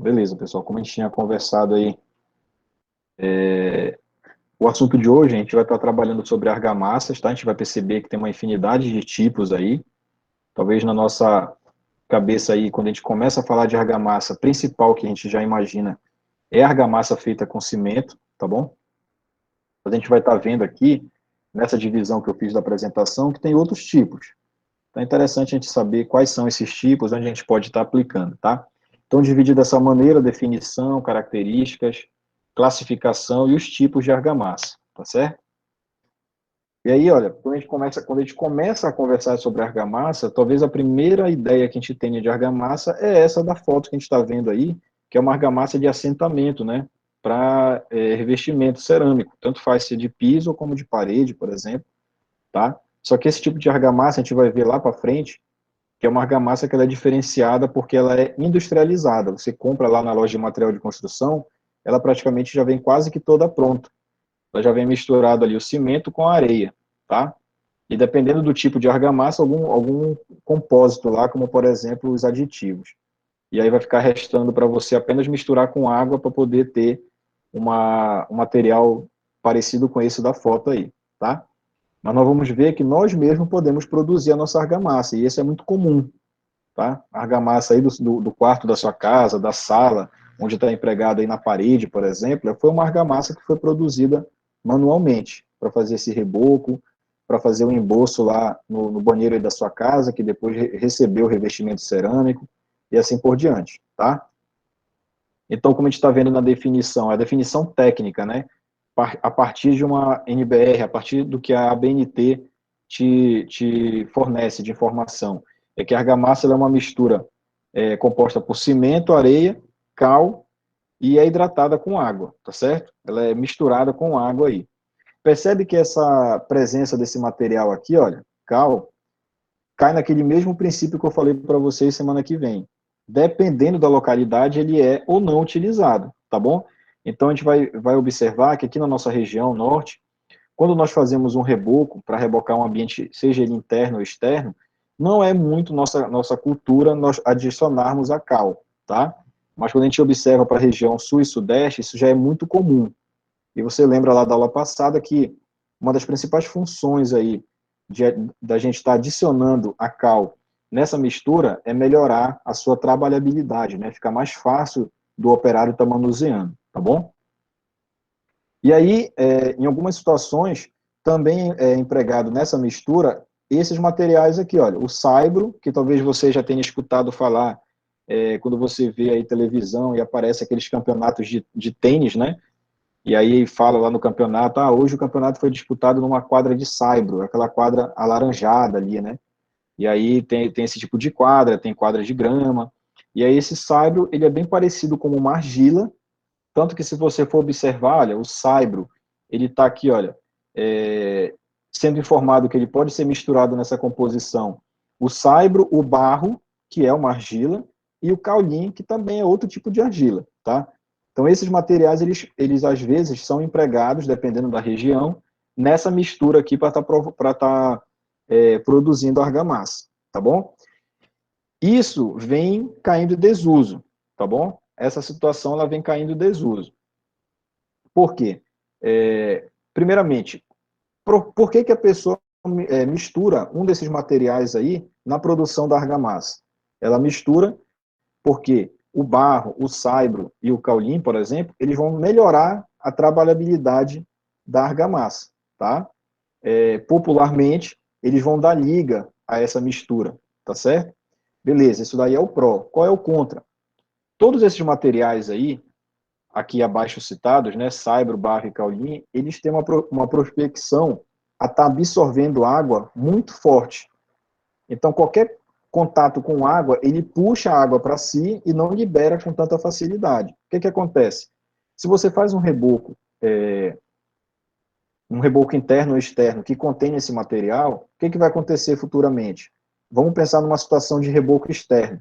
Beleza, pessoal, como a gente tinha conversado aí, o assunto de hoje a gente vai estar trabalhando sobre argamassas, tá? A gente vai perceber que tem uma infinidade de tipos aí. Talvez na nossa cabeça aí, quando a gente começa a falar de argamassa, principal que a gente já imagina é a argamassa feita com cimento, tá bom? Mas a gente vai estar vendo aqui, nessa divisão que eu fiz da apresentação, que tem outros tipos. Então é interessante a gente saber quais são esses tipos, onde a gente pode estar aplicando, tá? Então, dividir dessa maneira, definição, características, classificação e os tipos de argamassa, tá certo? E aí, olha, quando a gente começa a conversar sobre argamassa, talvez a primeira ideia que a gente tenha de argamassa é essa da foto que a gente está vendo aí, que é uma argamassa de assentamento, né? Para revestimento cerâmico, tanto faz ser de piso como de parede, por exemplo, tá? Só que esse tipo de argamassa a gente vai ver lá para frente, que é uma argamassa que ela é diferenciada porque ela é industrializada. Você compra lá na loja de material de construção, ela praticamente já vem quase que toda pronta. Ela já vem misturado ali o cimento com a areia, tá? E dependendo do tipo de argamassa, algum compósito lá, como por exemplo os aditivos. E aí vai ficar restando para você apenas misturar com água para poder ter um material parecido com esse da foto aí, tá? Mas nós vamos ver que nós mesmos podemos produzir a nossa argamassa, e isso é muito comum, tá? A argamassa aí do quarto da sua casa, da sala, onde está empregada aí na parede, por exemplo, foi uma argamassa que foi produzida manualmente, para fazer esse reboco, para fazer o emboço lá no banheiro aí da sua casa, que depois recebeu o revestimento cerâmico, e assim por diante, tá? Então, como a gente está vendo na definição, a definição técnica, né? A partir de uma NBR, a partir do que a ABNT te fornece de informação, é que a argamassa é uma mistura composta por cimento, areia, cal e é hidratada com água, tá certo? Ela é misturada com água aí. Percebe que essa presença desse material aqui, olha, cal, cai naquele mesmo princípio que eu falei para vocês semana que vem. Dependendo da localidade, ele é ou não utilizado, tá bom? Então, a gente vai observar que aqui na nossa região norte, quando nós fazemos um reboco para rebocar um ambiente, seja ele interno ou externo, não é muito nossa cultura nós adicionarmos a cal, tá? Mas quando a gente observa para a região sul e sudeste, isso já é muito comum. E você lembra lá da aula passada que uma das principais funções aí de, da gente estar adicionando a cal nessa mistura é melhorar a sua trabalhabilidade, né? Fica mais fácil do operário estar manuseando, tá bom? E aí, em algumas situações, também é empregado nessa mistura esses materiais aqui, olha, o saibro, que talvez você já tenha escutado falar quando você vê aí televisão e aparece aqueles campeonatos de tênis, né? E aí fala lá no campeonato, hoje o campeonato foi disputado numa quadra de saibro, aquela quadra alaranjada ali, né? E aí tem esse tipo de quadra, tem quadra de grama, e aí esse saibro, ele é bem parecido com uma argila, tanto que se você for observar, olha, o saibro, ele está aqui, olha, sendo informado que ele pode ser misturado nessa composição, o saibro, o barro, que é uma argila, e o caulim, que também é outro tipo de argila, tá? Então, esses materiais, eles às vezes são empregados, dependendo da região, nessa mistura aqui para estar produzindo argamassa, tá bom? Isso vem caindo em desuso, tá bom? Essa situação ela vem caindo em desuso. Por quê? Primeiramente, por que a pessoa mistura um desses materiais aí na produção da argamassa? Ela mistura porque o barro, o saibro e o caulim, por exemplo, eles vão melhorar a trabalhabilidade da argamassa, tá? Popularmente, eles vão dar liga a essa mistura, tá certo? Beleza, isso daí é o pró. Qual é o contra? Todos esses materiais aí, aqui abaixo citados, né, saibro, barro e caulim, eles têm uma prospecção a estar absorvendo água muito forte. Então, qualquer contato com água, ele puxa a água para si e não libera com tanta facilidade. O que acontece? Se você faz um reboco interno ou externo que contém esse material, o que vai acontecer futuramente? Vamos pensar numa situação de reboco externo.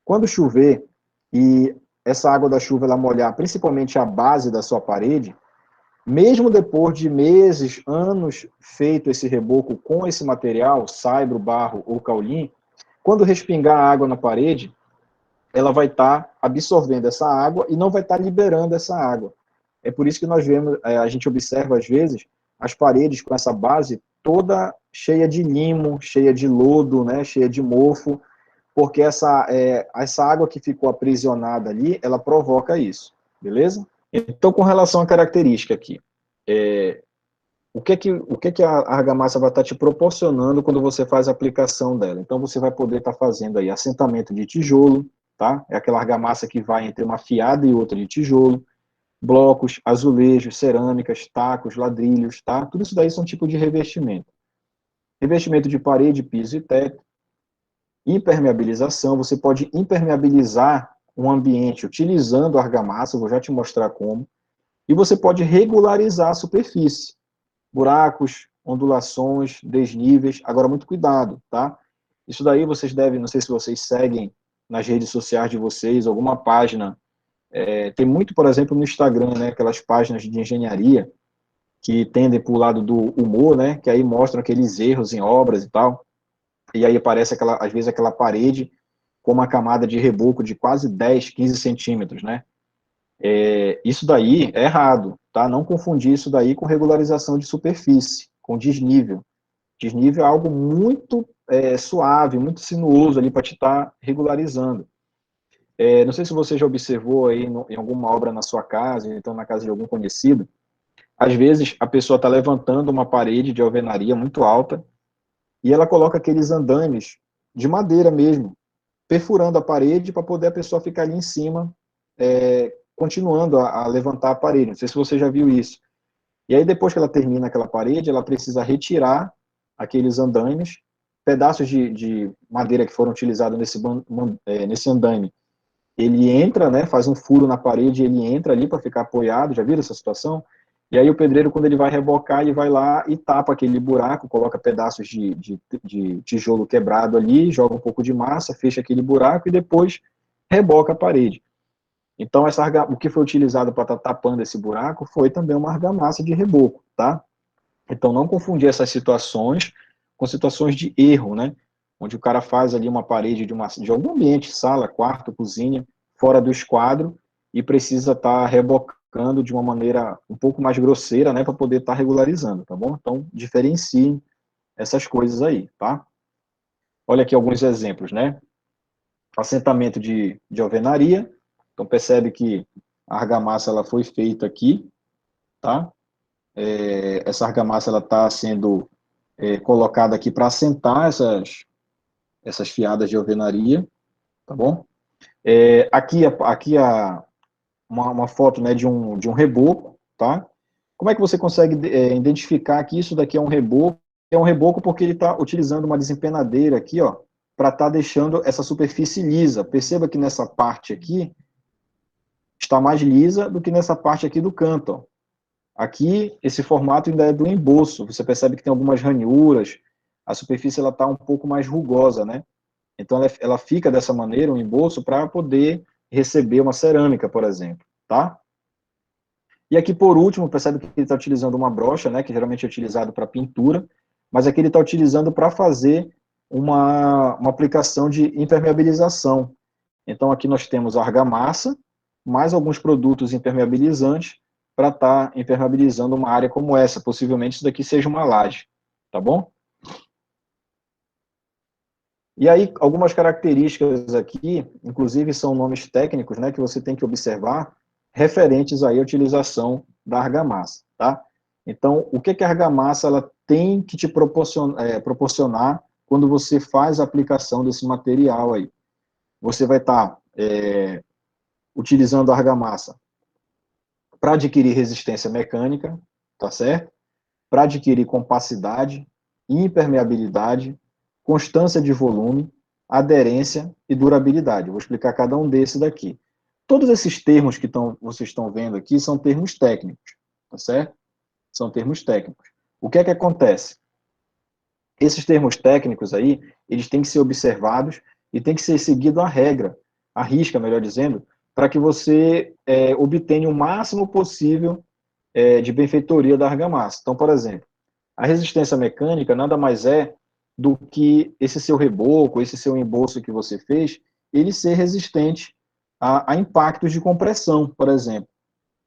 Quando chover e essa água da chuva ela molhar principalmente a base da sua parede, mesmo depois de meses, anos feito esse reboco com esse material, saibro, barro ou caulim, quando respingar a água na parede, ela vai estar absorvendo essa água e não vai estar liberando essa água. É por isso que nós vemos, a gente observa às vezes as paredes com essa base toda cheia de limo, cheia de lodo, né, cheia de mofo, porque essa água que ficou aprisionada ali, ela provoca isso, beleza? Então, com relação à característica aqui, o que que a argamassa vai estar te proporcionando quando você faz a aplicação dela? Então, você vai poder estar fazendo aí assentamento de tijolo, tá? É aquela argamassa que vai entre uma fiada e outra de tijolo, blocos, azulejos, cerâmicas, tacos, ladrilhos, tá? Tudo isso daí são tipos de revestimento. Revestimento de parede, piso e teto. Impermeabilização, você pode impermeabilizar um ambiente utilizando argamassa, vou já te mostrar como. E você pode regularizar a superfície. Buracos, ondulações, desníveis. Agora, muito cuidado, tá? Isso daí vocês devem, não sei se vocês seguem nas redes sociais de vocês, alguma página. Tem muito, por exemplo, no Instagram, né? Aquelas páginas de engenharia que tendem para o lado do humor, né? Que aí mostram aqueles erros em obras e tal. E aí aparece, às vezes, aquela parede com uma camada de reboco de quase 10, 15 centímetros, né? Isso daí é errado, tá? Não confundir isso daí com regularização de superfície, com desnível. Desnível é algo muito suave, muito sinuoso ali para te estar regularizando. Não sei se você já observou aí em alguma obra na sua casa, então na casa de algum conhecido, às vezes a pessoa está levantando uma parede de alvenaria muito alta e ela coloca aqueles andames de madeira mesmo, perfurando a parede para poder a pessoa ficar ali em cima, continuando a levantar a parede. Não sei se você já viu isso. E aí, depois que ela termina aquela parede, ela precisa retirar aqueles andames, pedaços de madeira que foram utilizados nesse andame. Ele entra, né, faz um furo na parede, ele entra ali para ficar apoiado. Já viram essa situação? E aí o pedreiro, quando ele vai rebocar, ele vai lá e tapa aquele buraco, coloca pedaços de tijolo quebrado ali, joga um pouco de massa, fecha aquele buraco e depois reboca a parede. Então, o que foi utilizado para estar tapando esse buraco foi também uma argamassa de reboco, tá? Então, não confundir essas situações com situações de erro, né? Onde o cara faz ali uma parede de algum ambiente, sala, quarto, cozinha, fora do esquadro, e precisa estar rebocando de uma maneira um pouco mais grosseira, né? Para poder estar regularizando, tá bom? Então, diferenciem essas coisas aí, tá? Olha aqui alguns exemplos, né? Assentamento de alvenaria. Então, percebe que a argamassa ela foi feita aqui, tá? Essa argamassa ela está sendo colocada aqui para assentar essas fiadas de alvenaria, tá bom? Aqui uma foto, né, de um reboco, tá? Como é que você consegue identificar que isso daqui é um reboco? É um reboco porque ele está utilizando uma desempenadeira aqui, ó, para estar deixando essa superfície lisa. Perceba que nessa parte aqui está mais lisa do que nessa parte aqui do canto, ó. Aqui, esse formato ainda é do emboço. Você percebe que tem algumas ranhuras, a superfície ela está um pouco mais rugosa, né? Então, ela fica dessa maneira, um emboço, para poder receber uma cerâmica, por exemplo, tá? E aqui, por último, percebe que ele está utilizando uma brocha, né, que geralmente é utilizado para pintura, mas aqui ele está utilizando para fazer uma aplicação de impermeabilização. Então, aqui nós temos argamassa, mais alguns produtos impermeabilizantes, para estar impermeabilizando uma área como essa. Possivelmente isso daqui seja uma laje, tá bom? E aí, algumas características aqui, inclusive são nomes técnicos, né, que você tem que observar, referentes aí à utilização da argamassa, tá? Então, o que a argamassa ela tem que te proporcionar quando você faz a aplicação desse material aí? Você vai estar utilizando a argamassa para adquirir resistência mecânica, tá certo? Para adquirir compacidade, impermeabilidade, constância de volume, aderência e durabilidade. Eu vou explicar cada um desses daqui. Todos esses termos que vocês estão vendo aqui são termos técnicos, tá certo? São termos técnicos. O que é que acontece? Esses termos técnicos aí, eles têm que ser observados e tem que ser seguido a regra, a risca, melhor dizendo, para que você obtenha o máximo possível de benfeitoria da argamassa. Então, por exemplo, a resistência mecânica nada mais é do que esse seu reboco, esse seu embolso que você fez, ele ser resistente a impactos de compressão, por exemplo,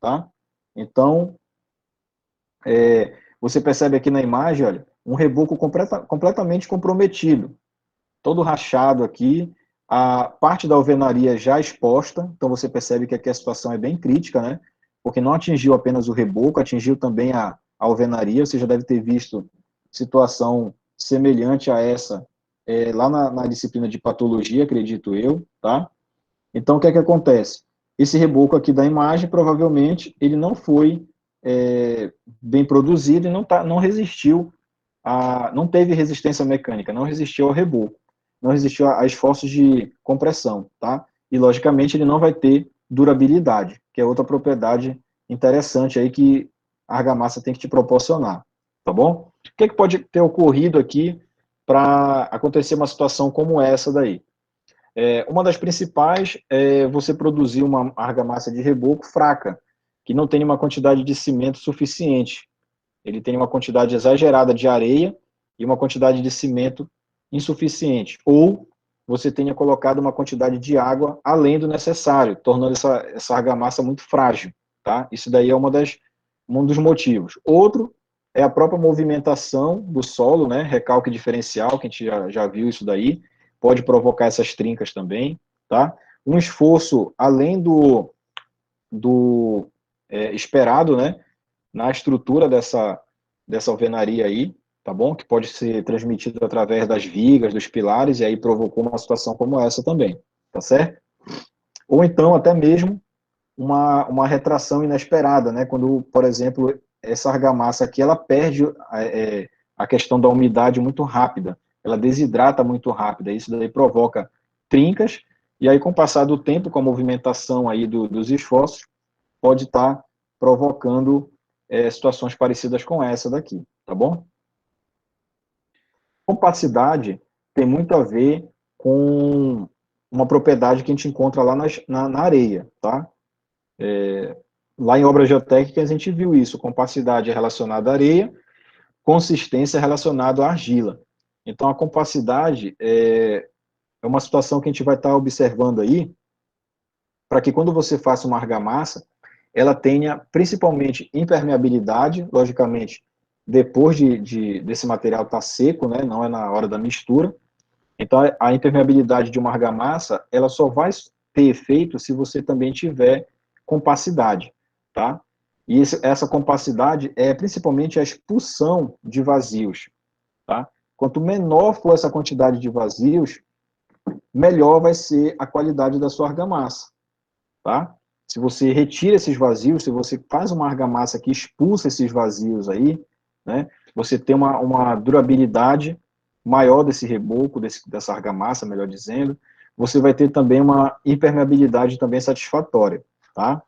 tá? Então, você percebe aqui na imagem, olha, um reboco completamente comprometido, todo rachado aqui, a parte da alvenaria já exposta, então você percebe que aqui a situação é bem crítica, né? Porque não atingiu apenas o reboco, atingiu também a alvenaria, você já deve ter visto situação semelhante a essa lá na disciplina de patologia, acredito eu, tá? Então, o que é que acontece? Esse reboco aqui da imagem, provavelmente, ele não foi bem produzido e não resistiu, não teve resistência mecânica, não resistiu ao reboco, não resistiu a esforços de compressão, tá? E, logicamente, ele não vai ter durabilidade, que é outra propriedade interessante aí que a argamassa tem que te proporcionar, tá bom? O que é que pode ter ocorrido aqui para acontecer uma situação como essa daí? Uma das principais é você produzir uma argamassa de reboco fraca, que não tem uma quantidade de cimento suficiente. Ele tem uma quantidade exagerada de areia e uma quantidade de cimento insuficiente. Ou você tenha colocado uma quantidade de água além do necessário, tornando essa argamassa muito frágil. Tá? Isso daí é um dos motivos. Outro é a própria movimentação do solo, né? Recalque diferencial, que a gente já viu isso daí, pode provocar essas trincas também. Tá? Um esforço além do esperado, né? Na estrutura dessa alvenaria aí, tá bom? Que pode ser transmitido através das vigas, dos pilares, e aí provocou uma situação como essa também, tá certo? Ou então, até mesmo, uma retração inesperada, né? Quando, por exemplo, essa argamassa aqui, ela perde a questão da umidade muito rápida, ela desidrata muito rápida, isso daí provoca trincas, e aí, com o passar do tempo, com a movimentação aí dos esforços, pode estar provocando situações parecidas com essa daqui, tá bom? Compacidade tem muito a ver com uma propriedade que a gente encontra lá na areia, tá? Lá em obras geotécnicas a gente viu isso, compacidade é relacionada à areia, consistência é relacionada à argila. Então a compacidade é uma situação que a gente vai estar observando aí, para que quando você faça uma argamassa, ela tenha principalmente impermeabilidade, logicamente, depois desse material estar seco, né, não é na hora da mistura. Então, a impermeabilidade de uma argamassa, ela só vai ter efeito se você também tiver compacidade, tá? E essa compacidade é principalmente a expulsão de vazios, tá? Quanto menor for essa quantidade de vazios, melhor vai ser a qualidade da sua argamassa, tá? Se você retira esses vazios, se você faz uma argamassa que expulsa esses vazios aí, né, você tem uma durabilidade maior desse reboco, dessa argamassa, melhor dizendo, você vai ter também uma impermeabilidade também satisfatória, tá?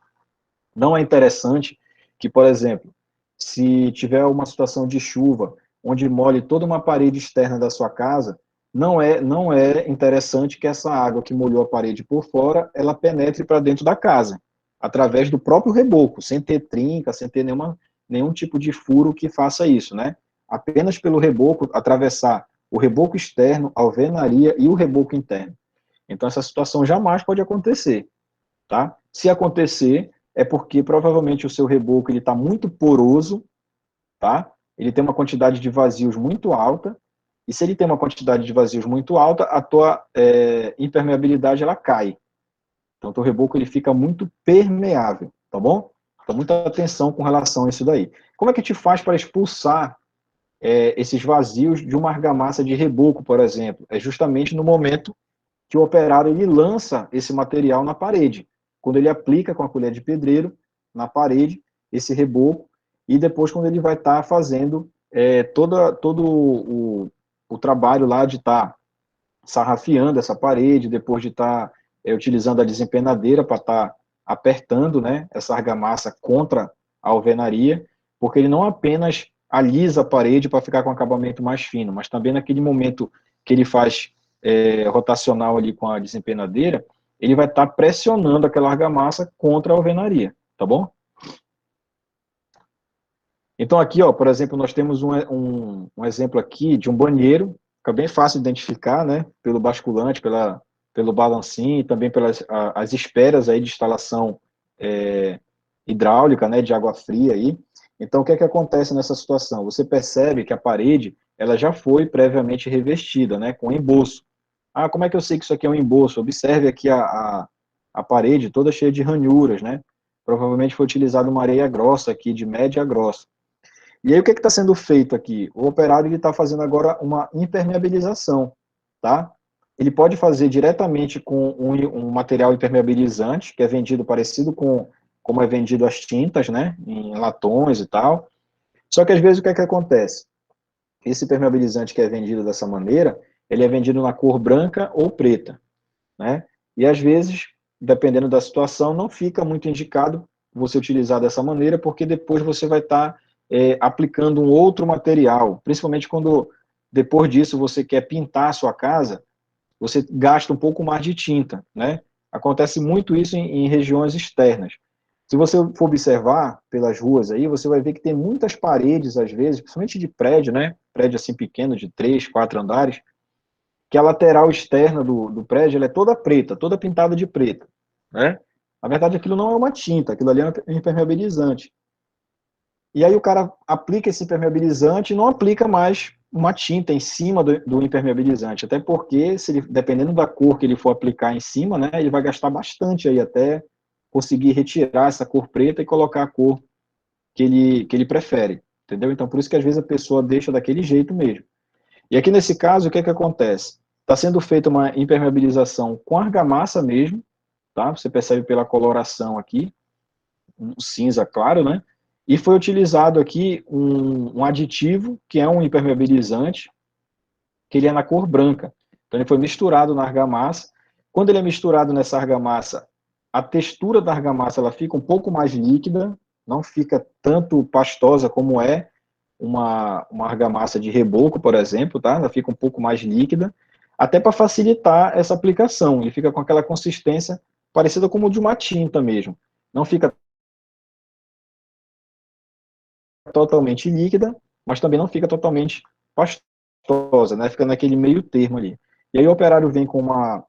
Não é interessante que, por exemplo, se tiver uma situação de chuva, onde molhe toda uma parede externa da sua casa, não é interessante que essa água que molhou a parede por fora, ela penetre para dentro da casa, através do próprio reboco, sem ter trinca, sem ter nenhum tipo de furo que faça isso, né? Apenas pelo reboco, atravessar o reboco externo, a alvenaria e o reboco interno. Então, essa situação jamais pode acontecer, tá? Se acontecer, é porque provavelmente o seu reboco está muito poroso, tá? Ele tem uma quantidade de vazios muito alta, e se ele tem uma quantidade de vazios muito alta, a tua impermeabilidade ela cai. Então, o teu reboco ele fica muito permeável, tá bom? Então, muita atenção com relação a isso daí. Como é que te faz para expulsar esses vazios de uma argamassa de reboco, por exemplo? É justamente no momento que o operário ele lança esse material na parede. Quando ele aplica com a colher de pedreiro na parede esse reboco, e depois quando ele vai estar fazendo todo o trabalho lá de estar sarrafiando essa parede, depois de estar utilizando a desempenadeira para estar apertando, né, essa argamassa contra a alvenaria, porque ele não apenas alisa a parede para ficar com um acabamento mais fino, mas também naquele momento que ele faz rotacional ali com a desempenadeira, ele vai estar pressionando aquela argamassa contra a alvenaria, tá bom? Então aqui, ó, por exemplo, nós temos um exemplo aqui de um banheiro, fica bem fácil de identificar, né, pelo basculante, pelo balancim, também pelas as esperas aí de instalação hidráulica, né, de água fria aí. Então, o que é que acontece nessa situação? Você percebe que a parede, ela já foi previamente revestida, né, com emboço. Ah, como é que eu sei que isso aqui é um emboço? Observe aqui a parede toda cheia de ranhuras, né? Provavelmente foi utilizada uma areia grossa aqui, de média a grossa. E aí, o que está sendo feito aqui? O operário está fazendo agora uma impermeabilização, tá? Ele pode fazer diretamente com um material impermeabilizante, que é vendido parecido com como é vendido as tintas, né? Em latões e tal. Só que às vezes o que é que acontece? Esse impermeabilizante que é vendido dessa maneira, ele é vendido na cor branca ou preta, né? E às vezes, dependendo da situação, não fica muito indicado você utilizar dessa maneira, porque depois você vai estar aplicando um outro material, principalmente quando depois disso você quer pintar a sua casa, você gasta um pouco mais de tinta, né? Acontece muito isso em regiões externas. Se você for observar pelas ruas aí, você vai ver que tem muitas paredes, às vezes, principalmente de prédio, né? Prédio assim pequeno, de 3, 4 andares, que a lateral externa do prédio ela é toda preta, toda pintada de preto, né? Na verdade, aquilo não é uma tinta, aquilo ali é um impermeabilizante. E aí o cara aplica esse impermeabilizante e não aplica mais uma tinta em cima do impermeabilizante, até porque, se ele, dependendo da cor que ele for aplicar em cima, né, ele vai gastar bastante aí até conseguir retirar essa cor preta e colocar a cor que ele prefere, entendeu? Então, por isso que às vezes a pessoa deixa daquele jeito mesmo. E aqui nesse caso, o que é que acontece? Está sendo feita uma impermeabilização com argamassa mesmo, tá? Você percebe pela coloração aqui, um cinza claro, né? E foi utilizado aqui um aditivo, que é um impermeabilizante, que ele é na cor branca. Então ele foi misturado na argamassa. Quando ele é misturado nessa argamassa, a textura da argamassa ela fica um pouco mais líquida, não fica tanto pastosa como é uma argamassa de reboco, por exemplo, tá? Ela fica um pouco mais líquida, até para facilitar essa aplicação. Ele fica com aquela consistência parecida como de uma tinta mesmo. Não fica totalmente líquida, mas também não fica totalmente pastosa, né? Fica naquele meio termo ali. E aí o operário vem com uma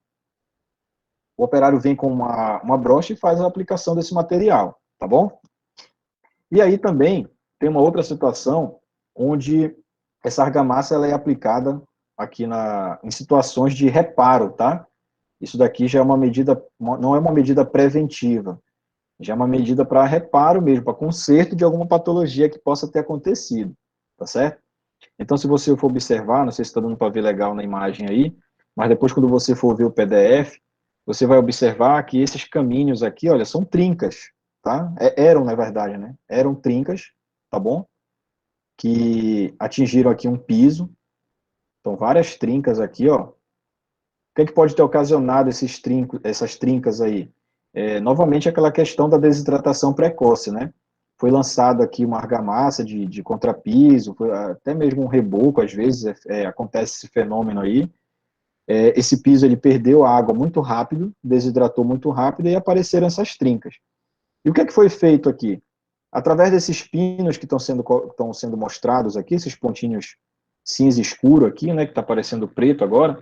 brocha e faz a aplicação desse material, tá bom? E aí também tem uma outra situação onde essa argamassa ela é aplicada aqui em situações de reparo, tá? Isso daqui já é uma medida, não é uma medida preventiva, já é uma medida para reparo mesmo, para conserto de alguma patologia que possa ter acontecido, tá certo? Então, se você for observar, não sei se está dando para ver legal na imagem aí, mas depois quando você for ver o PDF, você vai observar que esses caminhos aqui, olha, são trincas, tá? Eram, na verdade, né? Eram trincas, tá bom? Que atingiram aqui um piso, então várias trincas aqui, ó. O que é que pode ter ocasionado essas trincas aí? Novamente, aquela questão da desidratação precoce, né? Foi lançado aqui uma argamassa de contrapiso, até mesmo um reboco, às vezes acontece esse fenômeno aí. Esse piso ele perdeu a água muito rápido, desidratou muito rápido e apareceram essas trincas. E o que é que foi feito aqui? Através desses pinos que estão sendo mostrados aqui, esses pontinhos cinza escuro aqui, né, que está parecendo preto agora,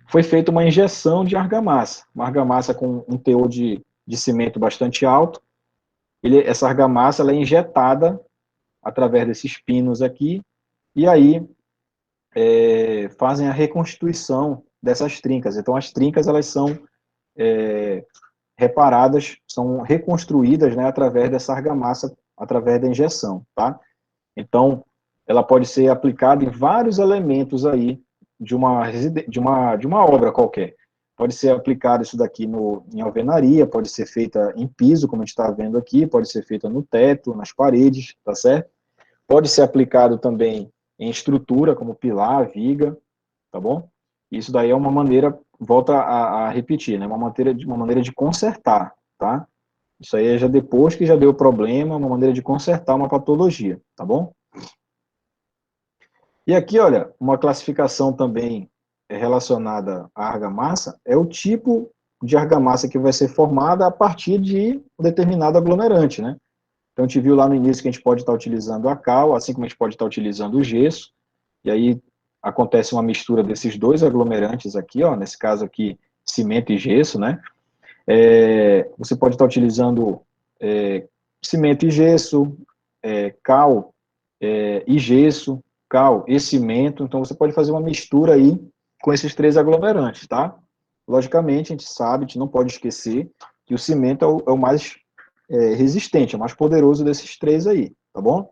foi feita uma injeção de argamassa, uma argamassa com um teor de cimento bastante alto. Essa argamassa ela é injetada através desses pinos aqui, e aí fazem a reconstituição dessas trincas. Então, as trincas elas são reparadas, são reconstruídas, né, através dessa argamassa, através da injeção, tá? Então, ela pode ser aplicada em vários elementos aí de uma obra qualquer. Pode ser aplicado isso daqui em alvenaria, pode ser feita em piso, como a gente está vendo aqui, pode ser feita no teto, nas paredes, tá certo? Pode ser aplicado também em estrutura, como pilar, viga, tá bom? Isso daí é uma maneira, volta a repetir, né? Uma maneira de consertar, tá? Isso aí é já depois que já deu problema, uma maneira de consertar uma patologia, tá bom? E aqui, olha, uma classificação também relacionada à argamassa é o tipo de argamassa que vai ser formada a partir de um determinado aglomerante, né? Então, a gente viu lá no início que a gente pode estar utilizando a cal, assim como a gente pode estar utilizando o gesso, e aí acontece uma mistura desses dois aglomerantes aqui, ó, nesse caso aqui cimento e gesso, né? Você pode estar utilizando cimento e gesso, cal e gesso, cal e cimento. Então, você pode fazer uma mistura aí com esses três aglomerantes, tá? Logicamente, a gente sabe, a gente não pode esquecer que o cimento é o mais resistente, é o mais poderoso desses três aí, tá bom?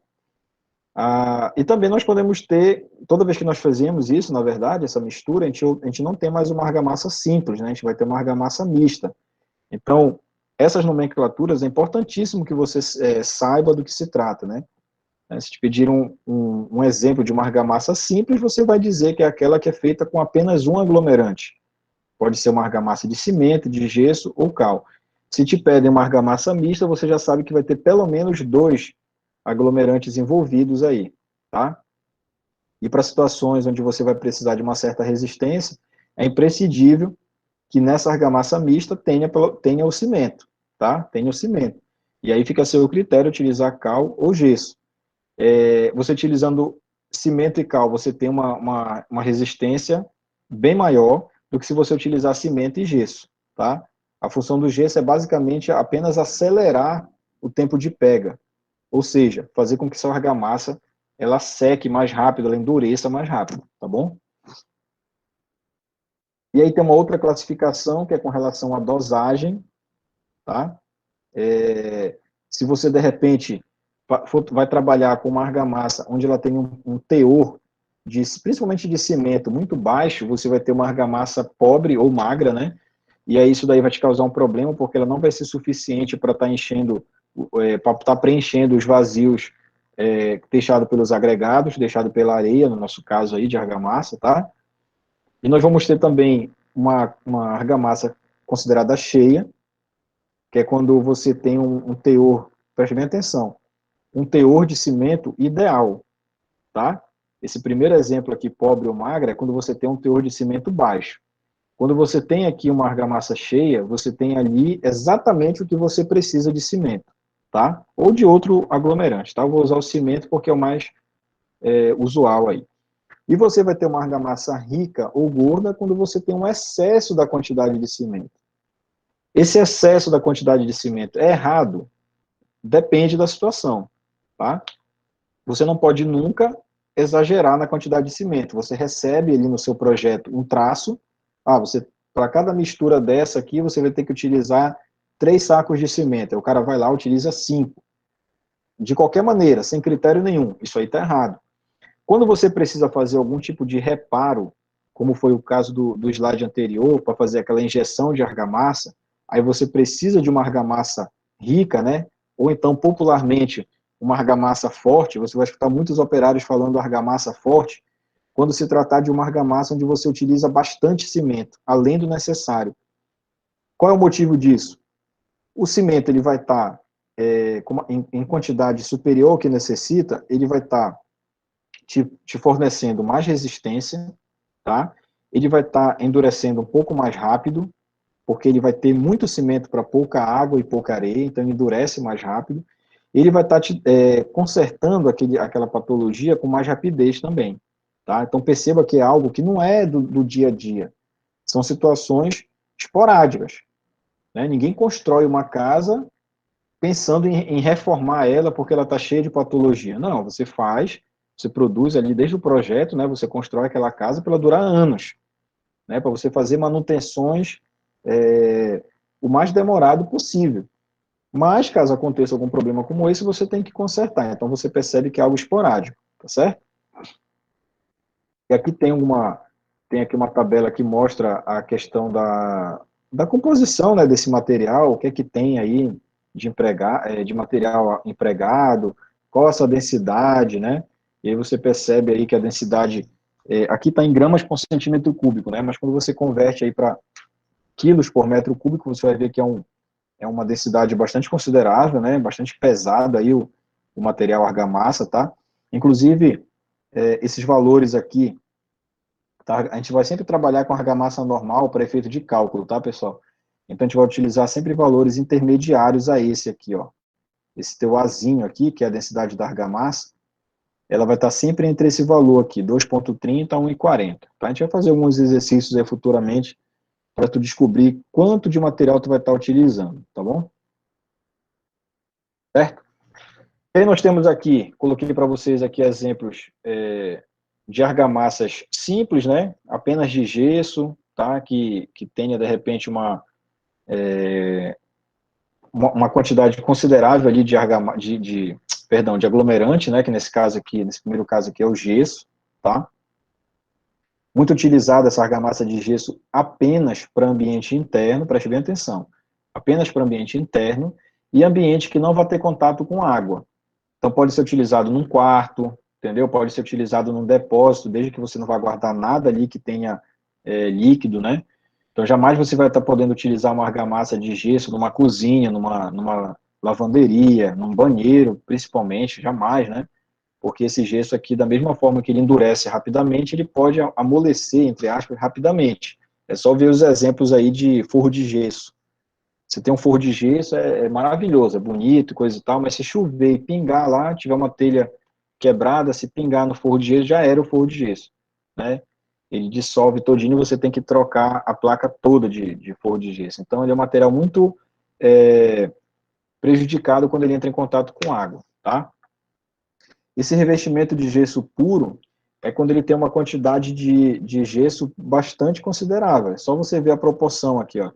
E também nós podemos ter, toda vez que nós fazemos isso, na verdade, essa mistura, a gente não tem mais uma argamassa simples, né? A gente vai ter uma argamassa mista. Então, essas nomenclaturas é importantíssimo que você saiba do que se trata, né? Se te pedir um exemplo de uma argamassa simples, você vai dizer que é aquela que é feita com apenas um aglomerante. Pode ser uma argamassa de cimento, de gesso ou cal. Se te pedem uma argamassa mista, você já sabe que vai ter pelo menos dois aglomerantes envolvidos aí, tá? E para situações onde você vai precisar de uma certa resistência, é imprescindível que nessa argamassa mista tenha o cimento, tá? Tenha o cimento. E aí fica a seu critério utilizar cal ou gesso. Você utilizando cimento e cal, você tem uma resistência bem maior do que se você utilizar cimento e gesso, tá? A função do gesso é basicamente apenas acelerar o tempo de pega, ou seja, fazer com que sua argamassa ela seque mais rápido, ela endureça mais rápido, tá bom? E aí tem uma outra classificação que é com relação à dosagem, tá? Se você, de repente, vai trabalhar com uma argamassa onde ela tem um teor, principalmente de cimento, muito baixo, você vai ter uma argamassa pobre ou magra, né? E aí isso daí vai te causar um problema, porque ela não vai ser suficiente para estar para estar preenchendo os vazios deixado pelos agregados, deixado pela areia, no nosso caso aí, de argamassa, tá? E nós vamos ter também uma argamassa considerada cheia, que é quando você tem um teor, preste bem atenção, um teor de cimento ideal, tá? Esse primeiro exemplo aqui, pobre ou magra, é quando você tem um teor de cimento baixo. Quando você tem aqui uma argamassa cheia, você tem ali exatamente o que você precisa de cimento, tá? Ou de outro aglomerante, tá? Eu vou usar o cimento porque é o mais usual aí. E você vai ter uma argamassa rica ou gorda quando você tem um excesso da quantidade de cimento. Esse excesso da quantidade de cimento é errado? Depende da situação, tá? Você não pode nunca exagerar na quantidade de cimento. Você recebe ali no seu projeto um traço, para cada mistura dessa aqui, você vai ter que utilizar 3 sacos de cimento. Aí o cara vai lá, utiliza 5. De qualquer maneira, sem critério nenhum. Isso aí está errado. Quando você precisa fazer algum tipo de reparo, como foi o caso do slide anterior, para fazer aquela injeção de argamassa, aí você precisa de uma argamassa rica, né? Ou então, popularmente, uma argamassa forte. Você vai escutar muitos operários falando argamassa forte, quando se tratar de uma argamassa onde você utiliza bastante cimento, além do necessário. Qual é o motivo disso? O cimento ele vai estar em quantidade superior ao que necessita, ele vai estar te fornecendo mais resistência, tá? Ele vai estar endurecendo um pouco mais rápido, porque ele vai ter muito cimento para pouca água e pouca areia, então ele endurece mais rápido. Ele vai estar consertando aquela patologia com mais rapidez também, tá? Então perceba que é algo que não é do dia a dia, são situações esporádicas, né? Ninguém constrói uma casa pensando em reformar ela porque ela está cheia de patologia. Não, você produz ali desde o projeto, né? Você constrói aquela casa para ela durar anos, né? Para você fazer manutenções o mais demorado possível. Mas, caso aconteça algum problema como esse, você tem que consertar. Então, você percebe que é algo esporádico, tá certo? E aqui tem aqui uma tabela que mostra a questão da composição, né, desse material, o que é que tem aí de material empregado, qual a sua densidade, né? E aí você percebe aí que a densidade, aqui está em gramas por centímetro cúbico, né? Mas quando você converte aí para quilos por metro cúbico, você vai ver que é uma densidade bastante considerável, né? Bastante pesada aí o material argamassa, tá? Inclusive, esses valores aqui, tá? A gente vai sempre trabalhar com argamassa normal para efeito de cálculo, tá, pessoal? Então, a gente vai utilizar sempre valores intermediários a esse aqui, ó. Esse teu Azinho aqui, que é a densidade da argamassa, ela vai estar sempre entre esse valor aqui, 2,30 a 1,40. Tá? A gente vai fazer alguns exercícios aí futuramente para tu descobrir quanto de material tu vai estar utilizando, tá bom? Certo? E aí nós temos aqui, coloquei para vocês aqui exemplos de argamassas simples, né? Apenas de gesso, tá? Que tenha, de repente, uma quantidade considerável ali de aglomerante, né? Que nesse caso aqui, nesse primeiro caso aqui é o gesso, tá? Muito utilizada essa argamassa de gesso apenas para ambiente interno, preste bem atenção, apenas para ambiente interno e ambiente que não vai ter contato com água. Então, pode ser utilizado num quarto, entendeu? Pode ser utilizado num depósito, desde que você não vá guardar nada ali que tenha líquido, né? Então, jamais você vai estar podendo utilizar uma argamassa de gesso numa cozinha, numa lavanderia, num banheiro, principalmente, jamais, né? Porque esse gesso aqui, da mesma forma que ele endurece rapidamente, ele pode amolecer, entre aspas, rapidamente. É só ver os exemplos aí de forro de gesso. Você tem um forro de gesso, é maravilhoso, é bonito, coisa e tal, mas se chover e pingar lá, tiver uma telha quebrada, se pingar no forro de gesso, já era o forro de gesso, né? Ele dissolve todinho e você tem que trocar a placa toda de forro de gesso. Então, ele é um material muito prejudicado quando ele entra em contato com água, tá? Esse revestimento de gesso puro é quando ele tem uma quantidade de gesso bastante considerável. É só você ver a proporção aqui, ó.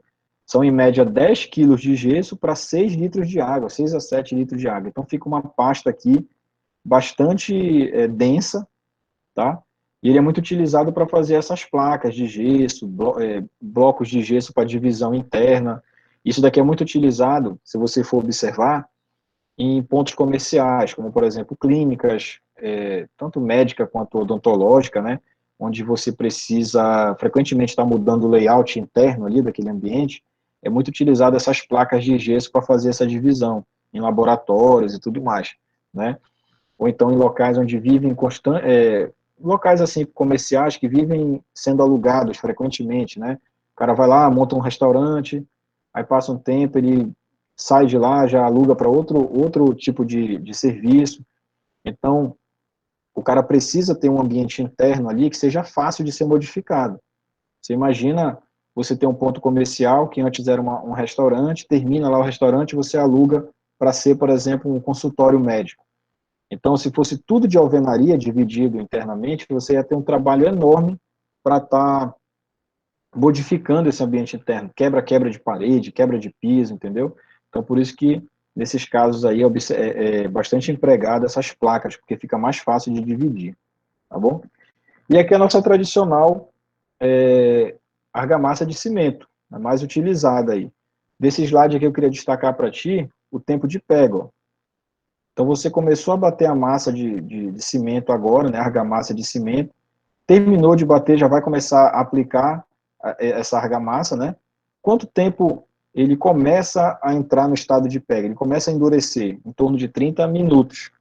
São, em média, 10 quilos de gesso para 6 litros de água, 6 a 7 litros de água. Então, fica uma pasta aqui bastante densa, tá? E ele é muito utilizado para fazer essas placas de gesso, blocos de gesso para divisão interna. Isso daqui é muito utilizado, se você for observar, em pontos comerciais, como, por exemplo, clínicas, tanto médica quanto odontológica, né? Onde você precisa frequentemente estar mudando o layout interno ali daquele ambiente. É muito utilizado essas placas de gesso para fazer essa divisão, em laboratórios e tudo mais, né? Ou então em locais onde vivem locais assim comerciais que vivem sendo alugados frequentemente, né? O cara vai lá, monta um restaurante, aí passa um tempo, ele sai de lá, já aluga para outro tipo de serviço. Então, o cara precisa ter um ambiente interno ali que seja fácil de ser modificado. Você imagina você ter um ponto comercial que antes era um restaurante, termina lá o restaurante, você aluga para ser, por exemplo, um consultório médico. Então, se fosse tudo de alvenaria, dividido internamente, você ia ter um trabalho enorme para estar modificando esse ambiente interno. Quebra de parede, quebra de piso, entendeu? Então, por isso que, nesses casos aí, é bastante empregado essas placas, porque fica mais fácil de dividir, tá bom? E aqui a nossa tradicional argamassa de cimento, a mais utilizada aí. Desse slide aqui eu queria destacar para ti o tempo de pega, ó. Então, você começou a bater a massa de cimento agora, né, argamassa de cimento, terminou de bater, já vai começar a aplicar essa argamassa, né? Quanto tempo ele começa a entrar no estado de pega? Ele começa a endurecer, em torno de 30 minutos.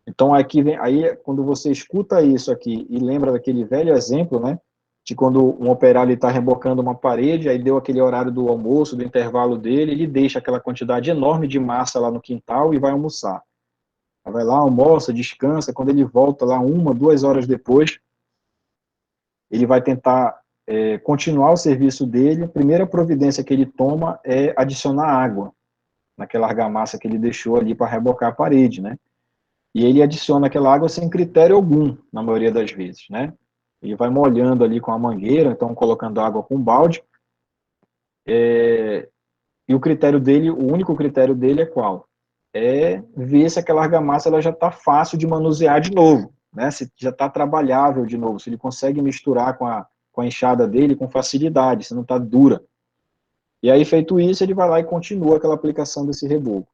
Então, aí quando você escuta isso aqui e lembra daquele velho exemplo, né, de quando um operário está rebocando uma parede, aí deu aquele horário do almoço, do intervalo dele, ele deixa aquela quantidade enorme de massa lá no quintal e vai almoçar. Vai lá, almoça, descansa, quando ele volta lá 1, 2 horas depois, ele vai tentar continuar o serviço dele. A primeira providência que ele toma é adicionar água naquela argamassa que ele deixou ali para rebocar a parede, né? E ele adiciona aquela água sem critério algum, na maioria das vezes, né? Ele vai molhando ali com a mangueira, então colocando água com balde, e o critério dele, o único critério dele é qual? É ver se aquela argamassa ela já está fácil de manusear de novo, né? Se já está trabalhável de novo, se ele consegue misturar com a enxada dele com facilidade, se não está dura. E aí, feito isso, ele vai lá e continua aquela aplicação desse reboco.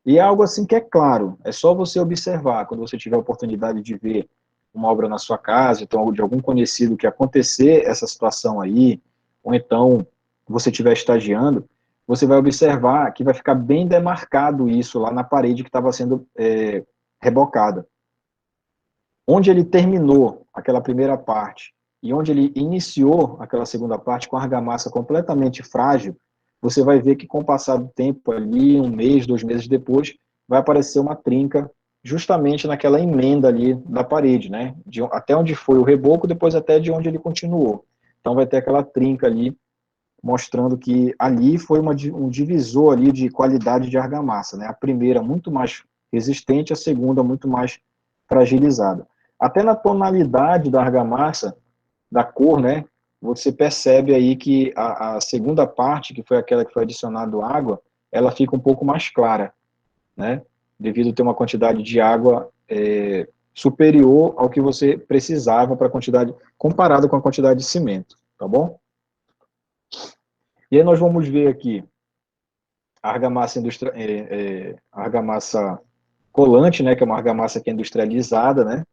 E é algo assim que é claro, é só você observar, quando você tiver a oportunidade de ver uma obra na sua casa, então de algum conhecido que acontecer essa situação aí, ou então você estiver estagiando, você vai observar que vai ficar bem demarcado isso lá na parede que estava sendo rebocada. Onde ele terminou aquela primeira parte e onde ele iniciou aquela segunda parte com a argamassa completamente frágil, você vai ver que com o passar do tempo ali, 1 mês, 2 meses depois, vai aparecer uma trinca justamente naquela emenda ali da parede, né? Até onde foi o reboco, depois até de onde ele continuou. Então vai ter aquela trinca ali mostrando que ali foi um divisor ali de qualidade de argamassa, né? A primeira muito mais resistente, a segunda muito mais fragilizada. Até na tonalidade da argamassa, da cor, né? Você percebe aí que a segunda parte, que foi aquela que foi adicionado água, ela fica um pouco mais clara, né? Devido a ter uma quantidade de água superior ao que você precisava para a quantidade, comparado com a quantidade de cimento, tá bom? E aí nós vamos ver aqui a argamassa, argamassa colante, né, que é uma argamassa que é industrializada, né?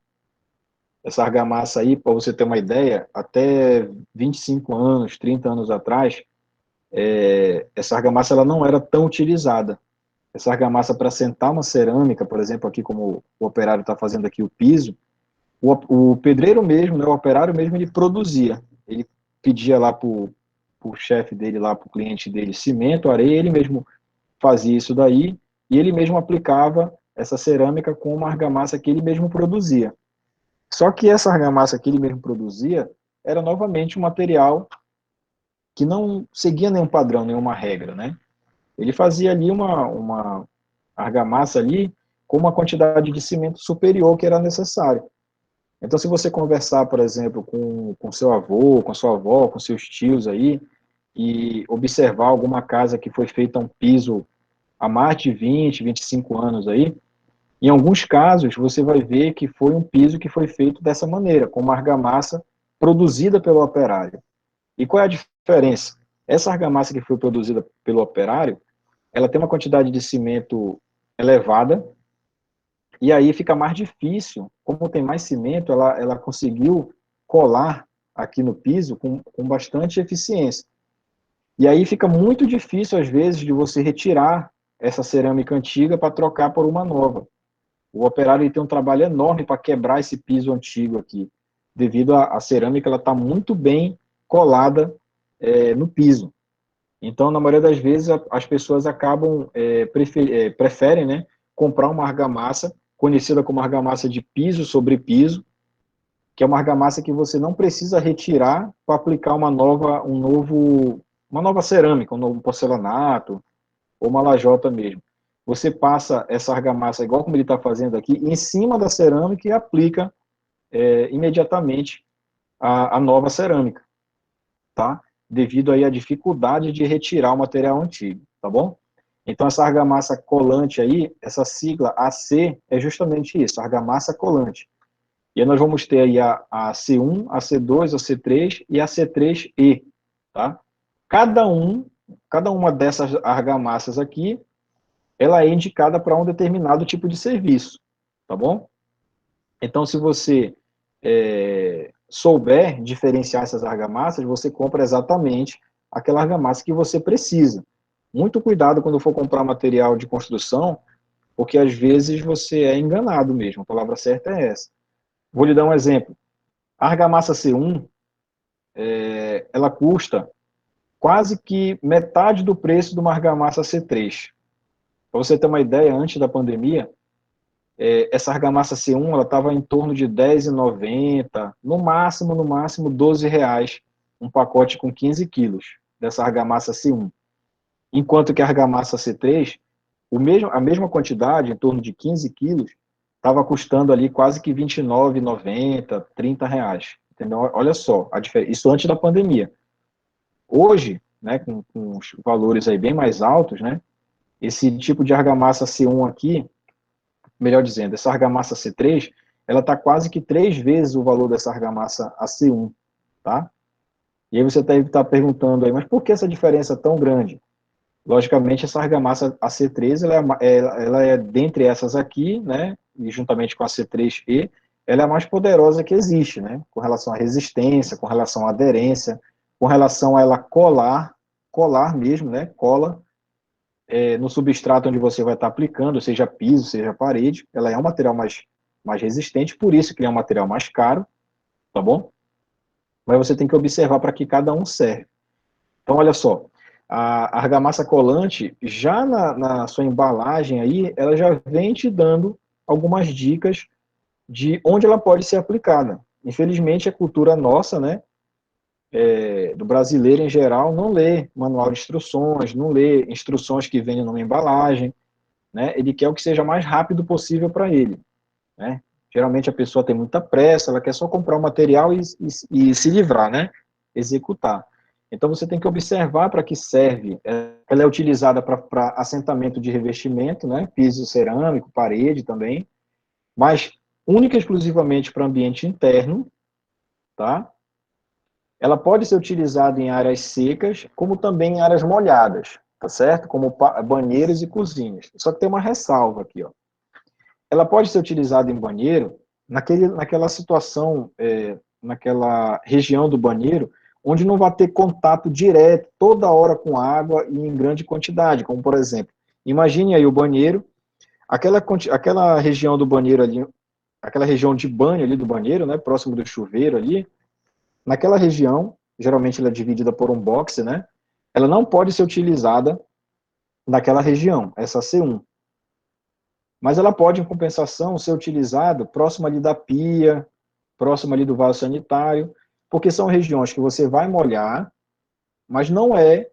Essa argamassa aí, para você ter uma ideia, até 25 anos, 30 anos atrás, essa argamassa ela não era tão utilizada. Essa argamassa para sentar uma cerâmica, por exemplo, aqui como o operário está fazendo aqui o piso, o pedreiro mesmo, né, o operário mesmo, ele produzia. Ele pedia lá para o chefe dele, lá para o cliente dele, cimento, areia, ele mesmo fazia isso daí, e ele mesmo aplicava essa cerâmica com uma argamassa que ele mesmo produzia. Só que essa argamassa que ele mesmo produzia era novamente um material que não seguia nenhum padrão, nenhuma regra, né? Ele fazia ali uma argamassa ali com uma quantidade de cimento superior que era necessário. Então, se você conversar, por exemplo, com seu avô, com sua avó, com seus tios aí, e observar alguma casa que foi feita um piso há mais de 20, 25 anos aí, em alguns casos você vai ver que foi um piso que foi feito dessa maneira, com uma argamassa produzida pelo operário. E qual é a diferença? Essa argamassa que foi produzida pelo operário, ela tem uma quantidade de cimento elevada, e aí fica mais difícil, como tem mais cimento, ela conseguiu colar aqui no piso com bastante eficiência. E aí fica muito difícil, às vezes, de você retirar essa cerâmica antiga para trocar por uma nova. O operário ele tem um trabalho enorme para quebrar esse piso antigo aqui, devido à cerâmica ela está muito bem colada no piso. Então, na maioria das vezes, as pessoas acabam, preferem, né, comprar uma argamassa, conhecida como argamassa de piso sobre piso, que é uma argamassa que você não precisa retirar para aplicar uma nova cerâmica, um novo porcelanato, ou uma lajota mesmo. Você passa essa argamassa, igual como ele está fazendo aqui, em cima da cerâmica e aplica imediatamente a nova cerâmica, tá? Devido aí à dificuldade de retirar o material antigo, tá bom? Então, essa argamassa colante aí, essa sigla AC, é justamente isso, argamassa colante. E aí nós vamos ter aí a C1, a C2, a C3 e a C3E, tá? Cada uma dessas argamassas aqui, ela é indicada para um determinado tipo de serviço, tá bom? Então, se você souber diferenciar essas argamassas, você compra exatamente aquela argamassa que você precisa. Muito cuidado quando for comprar material de construção, porque às vezes você é enganado mesmo, a palavra certa é essa. Vou lhe dar um exemplo. A argamassa C1, ela custa quase que metade do preço de uma argamassa C3. Para você ter uma ideia, antes da pandemia, essa argamassa C1 ela estava em torno de R$10,90, no máximo R$12, um pacote com 15 quilos dessa argamassa C1. Enquanto que a argamassa C3, a mesma quantidade, em torno de 15 quilos, estava custando ali quase que R$29,90, R$30. Entendeu? Olha só, a diferença. Isso antes da pandemia. Hoje, né, com os valores aí bem mais altos, né, esse tipo de argamassa C1 aqui, melhor dizendo, essa argamassa C3, ela está quase que 3 vezes o valor dessa argamassa AC1, tá? E aí você deve estar perguntando aí, mas por que essa diferença tão grande? Logicamente, essa argamassa AC3, ela é dentre essas aqui, né, e juntamente com a C3E, ela é a mais poderosa que existe, né, com relação à resistência, com relação à aderência, com relação a ela colar mesmo, né, cola no substrato onde você vai estar aplicando, seja piso, seja parede, ela é um material mais resistente, por isso que ele é um material mais caro, tá bom? Mas você tem que observar para que cada um serve. Então, olha só, a argamassa colante, já na sua embalagem aí, ela já vem te dando algumas dicas de onde ela pode ser aplicada. Infelizmente, é cultura nossa, né? do brasileiro em geral não lê manual de instruções, não lê instruções que vêm numa embalagem, né? Ele quer o que seja mais rápido possível para ele, né? Geralmente a pessoa tem muita pressa, ela quer só comprar o material e se livrar, né? Executar. Então você tem que observar para que serve. Ela é utilizada para assentamento de revestimento, né? Piso cerâmico, parede também, mas única e exclusivamente para ambiente interno, tá? Ela pode ser utilizada em áreas secas, como também em áreas molhadas, tá certo? Como banheiros e cozinhas. Só que tem uma ressalva aqui, ó. Ela pode ser utilizada em banheiro naquela situação, naquela região do banheiro, onde não vai ter contato direto toda hora com água e em grande quantidade, como por exemplo, imagine aí o banheiro, aquela região do banheiro ali, aquela região de banho ali do banheiro, né, próximo do chuveiro ali, naquela região, geralmente ela é dividida por um boxe, né, ela não pode ser utilizada naquela região, essa C1. Mas ela pode, em compensação, ser utilizada próximo ali da pia, próximo ali do vaso sanitário, porque são regiões que você vai molhar, mas não é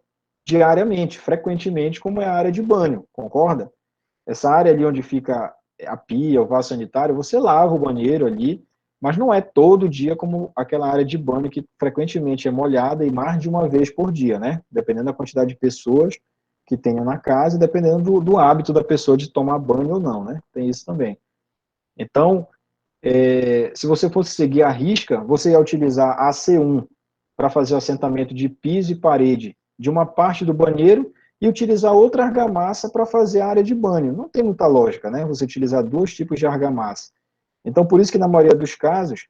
diariamente, frequentemente, como é a área de banho, concorda? Essa área ali onde fica a pia, o vaso sanitário, você lava o banheiro ali, mas não é todo dia como aquela área de banho que frequentemente é molhada e mais de uma vez por dia, né? Dependendo da quantidade de pessoas que tenha na casa e dependendo do hábito da pessoa de tomar banho ou não, né? Tem isso também. Então, se você fosse seguir a risca, você ia utilizar a C1 para fazer o assentamento de piso e parede de uma parte do banheiro e utilizar outra argamassa para fazer a área de banho. Não tem muita lógica, né? Você utilizar dois tipos de argamassa. Então, por isso que na maioria dos casos,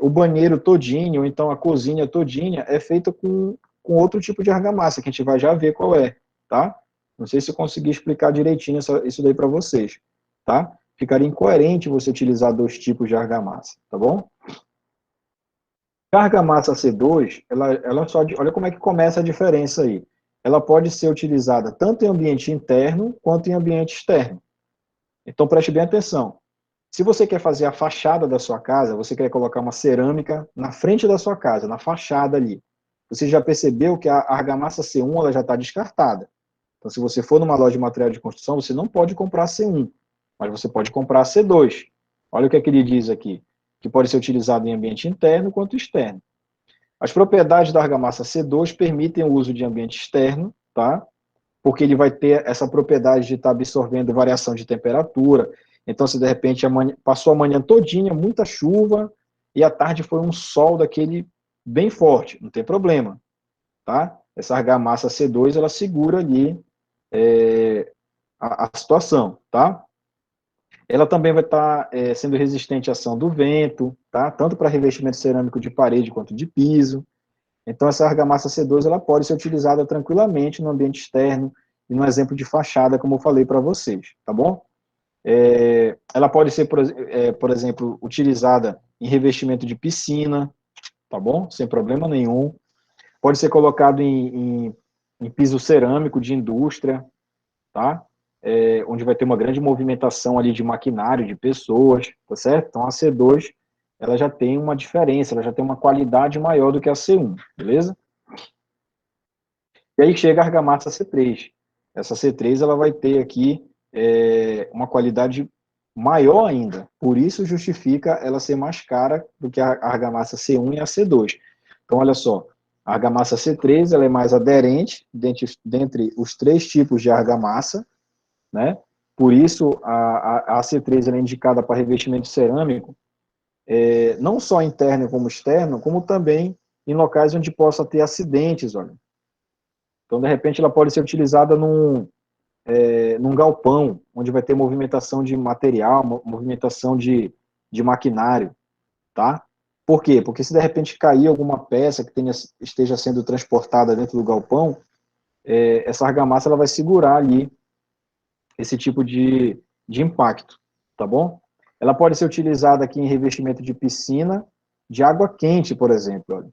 o banheiro todinho, ou então a cozinha todinha, é feita com outro tipo de argamassa, que a gente vai já ver qual é, tá? Não sei se eu consegui explicar direitinho isso daí para vocês, tá? Ficaria incoerente você utilizar dois tipos de argamassa, tá bom? A argamassa C2, ela só, olha como é que começa a diferença aí. Ela pode ser utilizada tanto em ambiente interno quanto em ambiente externo. Então preste bem atenção. Se você quer fazer a fachada da sua casa, você quer colocar uma cerâmica na frente da sua casa, na fachada ali. Você já percebeu que a argamassa C1 ela já está descartada. Então, se você for numa loja de material de construção, você não pode comprar a C1, mas você pode comprar a C2. Olha o que é que ele diz aqui, que pode ser utilizado em ambiente interno quanto externo. As propriedades da argamassa C2 permitem o uso de ambiente externo, tá? Porque ele vai ter essa propriedade de estar absorvendo variação de temperatura. Então, se de repente passou a manhã todinha, muita chuva, e à tarde foi um sol daquele bem forte, não tem problema, tá? Essa argamassa C2, ela segura ali a situação, tá? Ela também vai estar sendo resistente à ação do vento, tá? Tanto para revestimento cerâmico de parede quanto de piso. Então, essa argamassa C2 ela pode ser utilizada tranquilamente no ambiente externo e no exemplo de fachada, como eu falei para vocês, tá bom? Ela pode ser, por exemplo, utilizada em revestimento de piscina, tá bom? Sem problema nenhum. Pode ser colocado em piso cerâmico de indústria, tá? Onde vai ter uma grande movimentação ali de maquinário, de pessoas, tá certo? Então, a C2 ela já tem uma diferença, ela já tem uma qualidade maior do que a C1, beleza? E aí chega a argamassa C3. Essa C3 ela vai ter aqui uma qualidade maior ainda. Por isso justifica ela ser mais cara do que a argamassa C1 e a C2. Então, olha só, a argamassa C3 ela é mais aderente dentre os três tipos de argamassa, né? Por isso a C3 ela é indicada para revestimento cerâmico, não só interno como externo, como também em locais onde possa ter acidentes, olha. Então, de repente, ela pode ser utilizada num galpão, onde vai ter movimentação de material, movimentação de maquinário, tá? Por quê? Porque se de repente cair alguma peça que esteja sendo transportada dentro do galpão, essa argamassa ela vai segurar ali esse tipo de impacto, tá bom? Ela pode ser utilizada aqui em revestimento de piscina, de água quente, por exemplo. Olha.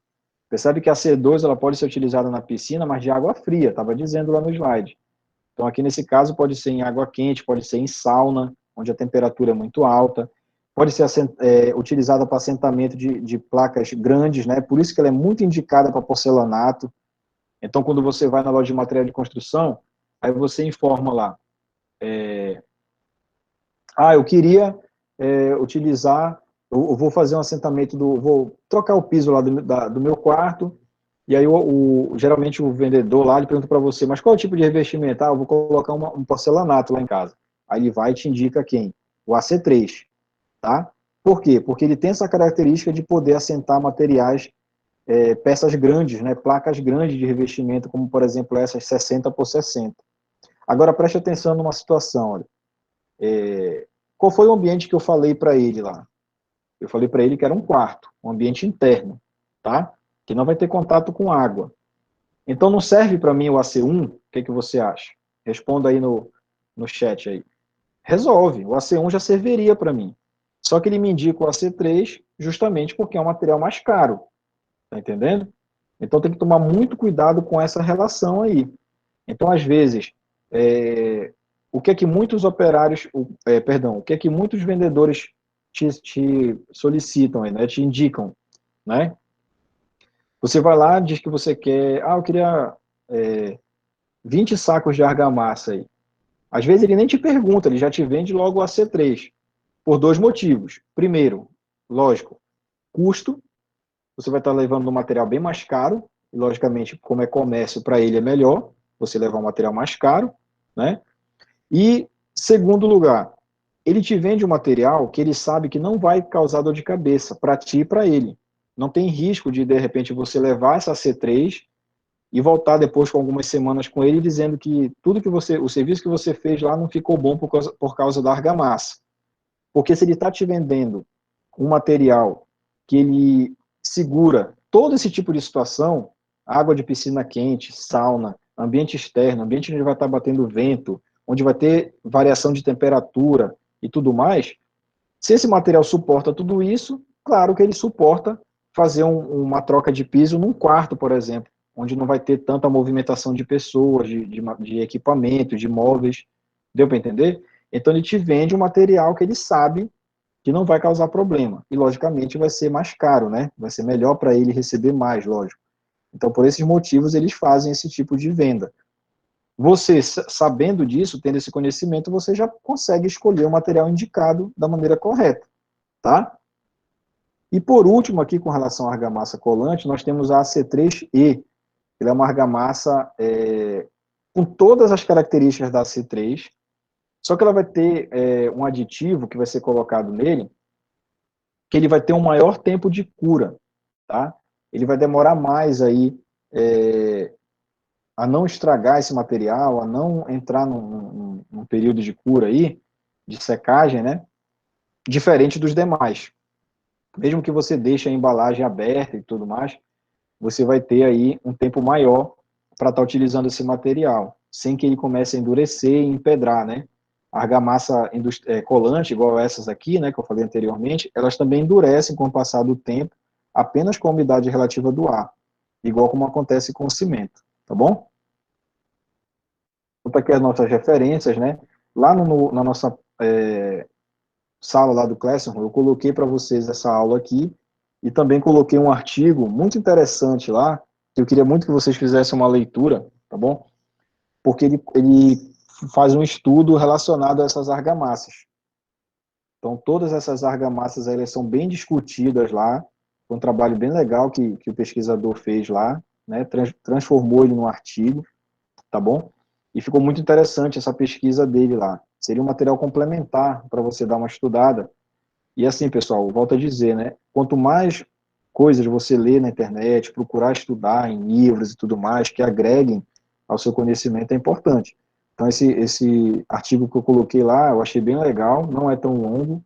Percebe que a C2 ela pode ser utilizada na piscina, mas de água fria, estava dizendo lá no slide. Então, aqui nesse caso, pode ser em água quente, pode ser em sauna, onde a temperatura é muito alta, pode ser utilizada para assentamento de placas grandes, né? Por isso que ela é muito indicada para porcelanato. Então, quando você vai na loja de material de construção, aí você informa lá, eu queria utilizar, eu vou fazer um assentamento, vou trocar o piso lá do meu quarto, e aí geralmente o vendedor lá, ele pergunta para você, mas qual é o tipo de revestimento? Eu vou colocar um porcelanato lá em casa. Aí ele vai e te indica quem? O AC3, tá? Por quê? Porque ele tem essa característica de poder assentar materiais, peças grandes, né? Placas grandes de revestimento, como por exemplo essas 60 por 60. Agora preste atenção numa situação, olha. Qual foi o ambiente que eu falei para ele lá? Eu falei para ele que era um quarto, um ambiente interno, tá? Que não vai ter contato com água. Então não serve para mim o AC1? O que você acha? Responda aí no chat aí. Resolve, o AC1 já serviria para mim. Só que ele me indica o AC3 justamente porque é um material mais caro, tá entendendo? Então tem que tomar muito cuidado com essa relação aí. Então, às vezes, o que é que muitos operários, o que é que muitos vendedores te solicitam, né, te indicam, né? Você vai lá, diz que você quer, eu queria 20 sacos de argamassa aí. Às vezes ele nem te pergunta, ele já te vende logo a C3, por dois motivos. Primeiro, lógico, custo, você vai estar levando um material bem mais caro, e logicamente, como é comércio, para ele é melhor você levar um material mais caro, né? E, segundo lugar, ele te vende um material que ele sabe que não vai causar dor de cabeça para ti e para ele. Não tem risco de repente, você levar essa C3 e voltar depois com algumas semanas com ele dizendo que tudo que o serviço que você fez lá não ficou bom por causa da argamassa. Porque se ele está te vendendo um material que ele segura todo esse tipo de situação, água de piscina quente, sauna, ambiente externo, ambiente onde vai estar batendo vento, onde vai ter variação de temperatura e tudo mais, se esse material suporta tudo isso, claro que ele suporta fazer uma troca de piso num quarto, por exemplo, onde não vai ter tanta movimentação de pessoas, de equipamento, de móveis. Deu para entender? Então ele te vende um material que ele sabe que não vai causar problema. E, logicamente, vai ser mais caro, né? Vai ser melhor para ele receber mais, lógico. Então, por esses motivos, eles fazem esse tipo de venda. Você, sabendo disso, tendo esse conhecimento, você já consegue escolher o material indicado da maneira correta, tá? E, por último, aqui, com relação à argamassa colante, nós temos a AC3E. Ela é uma argamassa com todas as características da AC3, só que ela vai ter um aditivo que vai ser colocado nele, que ele vai ter um maior tempo de cura, tá? Ele vai demorar mais aí a não estragar esse material, a não entrar num período de cura aí, de secagem, né? Diferente dos demais. Mesmo que você deixe a embalagem aberta e tudo mais, você vai ter aí um tempo maior para estar utilizando esse material, sem que ele comece a endurecer e empedrar, né? A argamassa colante, igual essas aqui, né, que eu falei anteriormente, elas também endurecem com o passar do tempo, apenas com a umidade relativa do ar, igual como acontece com o cimento, tá bom? Então, aqui as nossas referências, né? Lá na nossa sala lá do Classroom, eu coloquei para vocês essa aula aqui, e também coloquei um artigo muito interessante lá, que eu queria muito que vocês fizessem uma leitura, tá bom? Porque ele faz um estudo relacionado a essas argamassas. Então, todas essas argamassas elas são bem discutidas lá, foi um trabalho bem legal que o pesquisador fez lá, né? Transformou ele num artigo, tá bom? E ficou muito interessante essa pesquisa dele lá. Seria um material complementar para você dar uma estudada. E assim, pessoal, volto a dizer, né? Quanto mais coisas você lê na internet, procurar estudar em livros e tudo mais, que agreguem ao seu conhecimento é importante. Então, esse artigo que eu coloquei lá, eu achei bem legal, não é tão longo,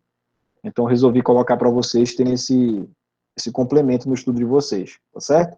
então resolvi colocar para vocês terem esse complemento no estudo de vocês, tá certo?